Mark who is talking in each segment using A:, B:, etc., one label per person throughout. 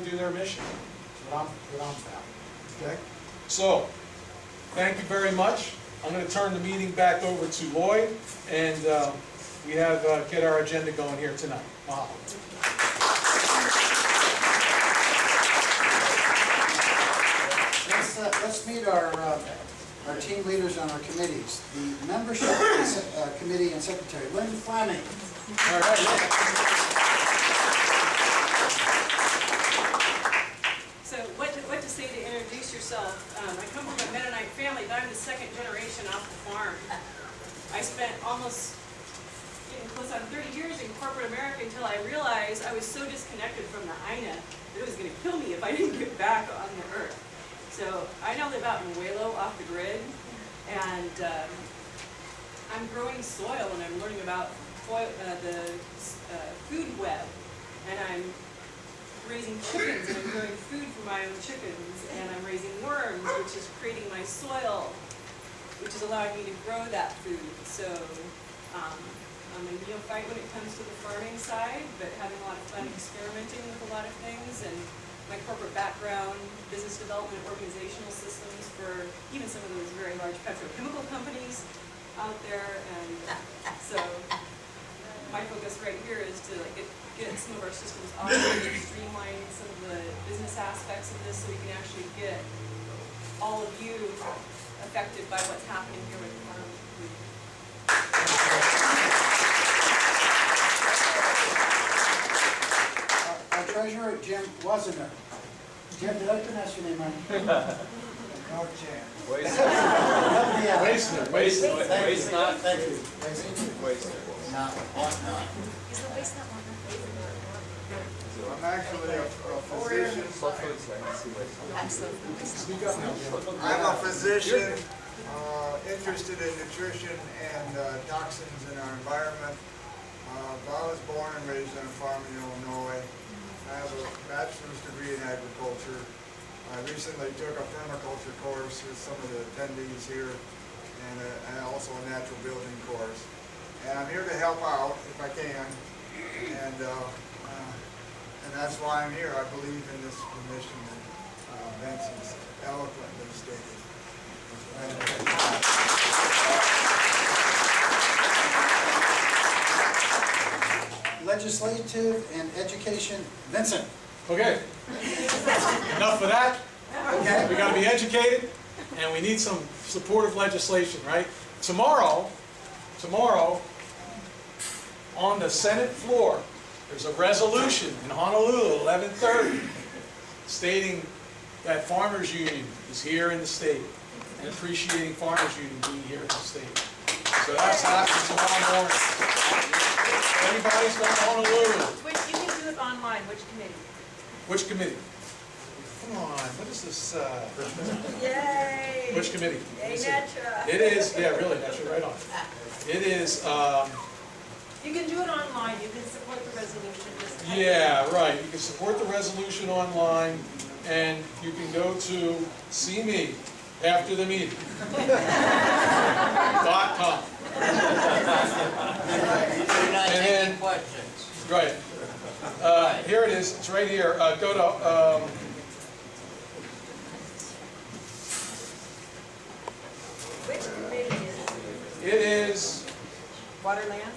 A: do their mission. That's what I'm found. Okay? So, thank you very much. I'm going to turn the meeting back over to Lloyd, and we have get our agenda going here tonight. Mahalo.
B: Let's meet our team leaders on our committees. The membership committee and secretary, Lynn Fleming.
A: All right.
C: So what to say to introduce yourself? I come from a Mennonite family, but I'm the second generation off the farm. I spent almost getting close on 30 years in corporate America until I realized I was so disconnected from the INA that it was going to kill me if I didn't get back on the earth. So I now live out in Walo off the grid, and I'm growing soil and I'm learning about the food web, and I'm raising chickens and I'm growing food for my own chickens, and I'm raising worms, which is creating my soil, which is allowing me to grow that food. So I'm a neophyte when it comes to the farming side, but having a lot of fun experimenting with a lot of things, and my corporate background, business development, organizational systems for even some of those very large petrochemical companies out there. And so my focus right here is to get some of our systems automated, streamline some of the business aspects of this so we can actually get all of you affected by what's happening here with the farm.
B: Our treasurer, Jim Wassenaar. Jim, did I pronounce your name right? No chance.
A: Wastener.
B: Thank you. Not.
D: Is the waste not one?
E: I'm actually a physician.
A: Speak up now, Jim.
E: I'm a physician interested in nutrition and toxins in our environment. I was born and raised on a farm in Illinois. I have a bachelor's degree in agriculture. I recently took a permaculture course with some of the attendees here, and also a natural building course. And I'm here to help out if I can, and that's why I'm here. I believe in this mission that Vincent's eloquently stated.
B: Legislative and education, Vincent.
A: Okay. Enough of that.
B: Okay.
A: We got to be educated, and we need some supportive legislation, right? Tomorrow, on the Senate floor, there's a resolution in Honolulu, 11:30, stating that Farmers Union is here in the state and appreciating Farmers Union being here in the state. So that's happening tomorrow morning. Everybody's going to Honolulu.
C: You can do it online. Which committee?
A: Which committee? Come on, what is this?
C: Yay!
A: Which committee?
C: Yay, Netra.
A: It is, yeah, really, Netra, right on. It is,
C: You can do it online. You can support the resolution. Just type it.
A: yeah, right. You can support the resolution online, and you can go to see me after the meeting. .com. And then, right. Here it is. It's right here. Go to.
C: Which committee is it?
A: It is.
C: Waterland?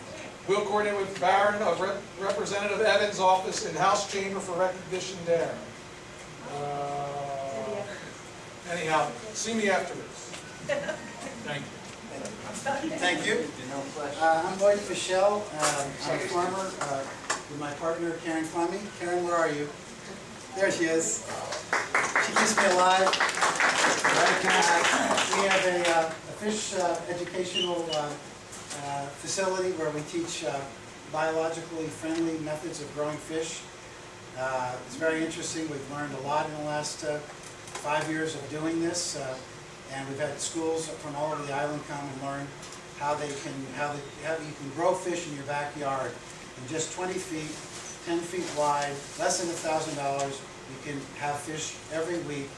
A: We'll coordinate with Barron of Representative Evans' office in House Chamber for recognition there. Anyhow, see me afterwards. Thank you.
B: Thank you. I'm Lloyd Fischel. I'm a farmer with my partner Karen Fleming. Karen, where are you? There she is. She keeps me alive. We have a fish educational facility where we teach biologically friendly methods of growing fish. It's very interesting. We've learned a lot in the last 5 years of doing this. And we've had schools from all over the island come and learn how you can grow fish in your backyard in just 20 feet, 10 feet wide, less than $1,000. You can have fish every week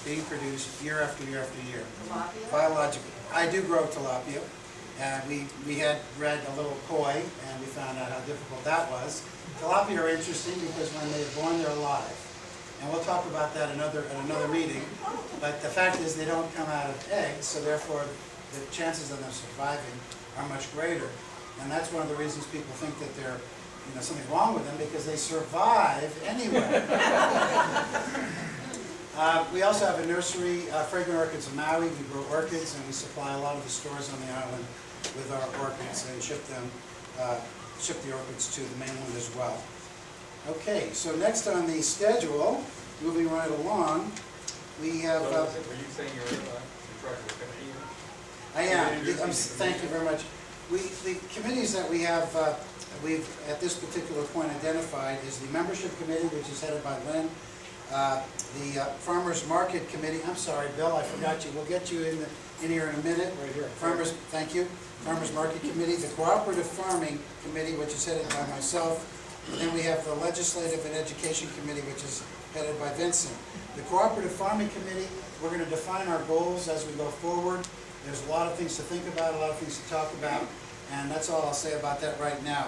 B: being produced year after year after year.
C: Tilapia?
B: Biologically. I do grow tilapia. We had bred a little koi, and we found out how difficult that was. Tilapia are interesting because when they're born, they're alive. And we'll talk about that at another meeting. But the fact is, they don't come out of eggs, so therefore the chances of them surviving are much greater. And that's one of the reasons people think that there's something wrong with them, because they survive anywhere. We also have a nursery, Fragrant Orchids of Maui. We grow orchids, and we supply a lot of the stores on the island with our orchids and ship the orchids to the mainland as well. Okay, so next on the schedule, moving right along, we have...
F: Were you saying you're director of committee?
B: I am. Thank you very much. The committees that we have, we've at this particular point identified is the membership committee, which is headed by Lynn. The Farmers Market Committee, I'm sorry, Bill, I forgot you. We'll get you in here in a minute.
A: Right here.
B: Thank you. Farmers Market Committee, the Cooperative Farming Committee, which is headed by myself. And then we have the Legislative and Education Committee, which is headed by Vincent. The Cooperative Farming Committee, we're going to define our goals as we go forward. There's a lot of things to think about, a lot of things to talk about, and that's all I'll say about that right now.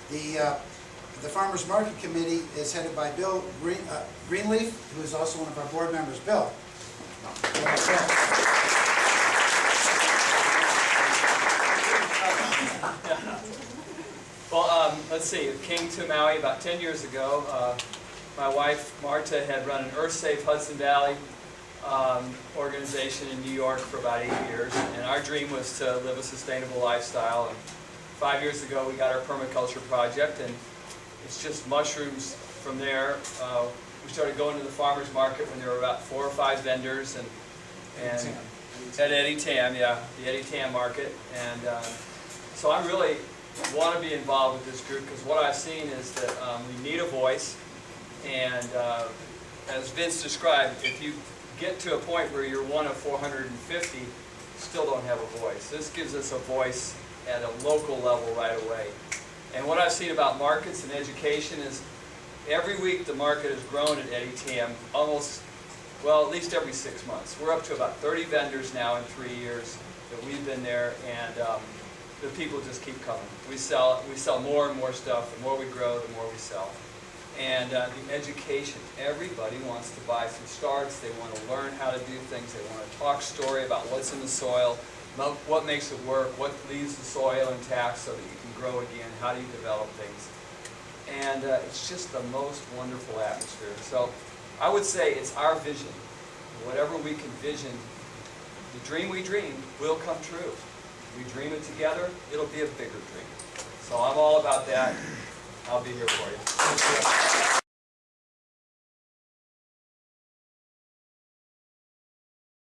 B: The Farmers Market Committee is headed by Bill Greenleaf, who is also one of our board members. Bill.
F: Well, let's see, it came to Maui about 10 years ago. My wife, Marta, had run an Earth Safe Hudson Valley organization in New York for about 8 years, and our dream was to live a sustainable lifestyle. And 5 years ago, we got our permaculture project, and it's just mushrooms from there. We started going to the farmers market when there were about 4 or 5 vendors, and at Eddie Tam, yeah, the Eddie Tam market. And so I really want to be involved with this group, because what I've seen is that we need a voice. And as Vince described, if you get to a point where you're one of 450, you still don't have a voice. This gives us a voice at a local level right away. And what I've seen about markets and education is every week the market has grown at Eddie Tam almost, well, at least every 6 months. We're up to about 30 vendors now in 3 years that we've been there, and the people just keep coming. We sell more and more stuff. The more we grow, the more we sell. And the education, everybody wants to buy some starts. They want to learn how to do things. They want to talk story about what's in the soil, what makes it work, what leaves the soil intact so that you can grow again, how do you develop things. And it's just the most wonderful atmosphere. So I would say it's our vision. Whatever we can vision, the dream we dream will come true. We dream it together, it'll be a bigger dream. So I'm all about that. I'll be here for you.